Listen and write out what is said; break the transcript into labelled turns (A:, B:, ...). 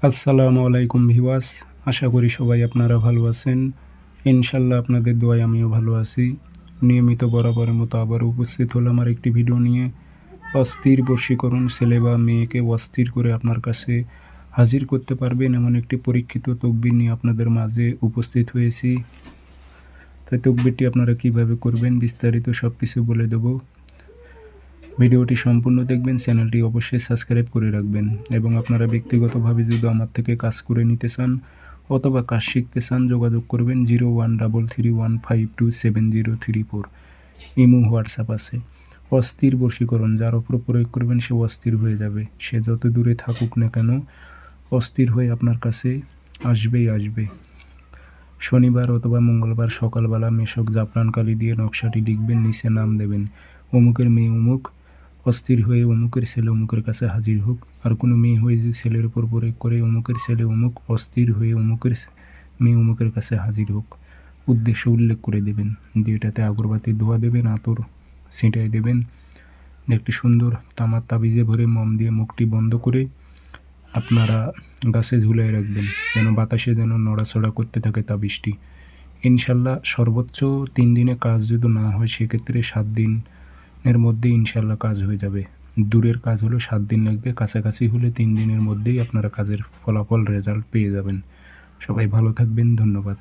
A: আসসালামু আলাইকুম ভিউয়ার্স, আশা করি সবাই আপনারা ভালো আছেন। ইনশাল্লাহ আপনাদের দোয়ায় আমিও ভালো আছি। নিয়মিত বরাবরের মতো আবার উপস্থিত হলাম আর একটি ভিডিও নিয়ে। অস্থির বশীকরণ ছেলে বা মেয়েকে অস্থির করে আপনার কাছে হাজির করতে পারবেন এমন একটি পরীক্ষিত তকবির নিয়ে আপনাদের মাঝে উপস্থিত হয়েছি। তাই তকবিরটি আপনারা কিভাবে করবেন বিস্তারিত সব কিছু বলে দেবো। ভিডিওটি সম্পূর্ণ দেখবেন, চ্যানেলটি অবশ্যই সাবস্ক্রাইব করে রাখবেন এবং আপনারা ব্যক্তিগতভাবে যদি আমার থেকে কাজ করে নিতে চান অথবা কাজ শিখতে চান যোগাযোগ করবেন 0133152704। ইমো হোয়াটসঅ্যাপ আছে। অস্থির বশীকরণ যার ওপর প্রয়োগ করবেন সে অস্থির হয়ে যাবে। সে যত দূরে থাকুক না কেন অস্থির হয়ে আপনার কাছে আসবেই আসবে। শনিবার অথবা মঙ্গলবার সকালবেলা মেশক জাফরান কালি দিয়ে নকশাটি লিখবেন, নিচে নাম দেবেন অমুকের মেয়ে অমুক অস্থির হয়ে অমুকের ছেলে অমুকের কাছে হাজির হোক। আর কোনো মেয়ে হয়ে যদি ছেলের উপর প্রয়োগ করে অমুকের ছেলে অমুক অস্থির হয়ে অমুকের মেয়ে অমুকের কাছে হাজির হোক, উদ্দেশ্য উল্লেখ করে দেবেন। দিয়ে এটাতে আগরবাতির ধোয়া দেবেন, আতর ছিটাই দেবেন। একটি সুন্দর তামার তাবিজে ভরে মম দিয়ে মুখটি বন্ধ করে আপনারা গাছে ঝুলাই রাখবেন, যেন বাতাসে যেন নড়াচড়া করতে থাকে তাবিজটি। ইনশাল্লাহ সর্বোচ্চ 3 দিনে কাজ যদি না হয় সেক্ষেত্রে 7 দিনের মধ্যে ইনশাল্লাহ কাজ হয়ে যাবে। দূরের কাজ হলো 7 দিন লাগবে, কাছাকাছি হলে 3 দিনের মধ্যেই আপনারা কাজের ফলাফল রেজাল্ট পেয়ে যাবেন। সবাই ভালো থাকবেন, ধন্যবাদ।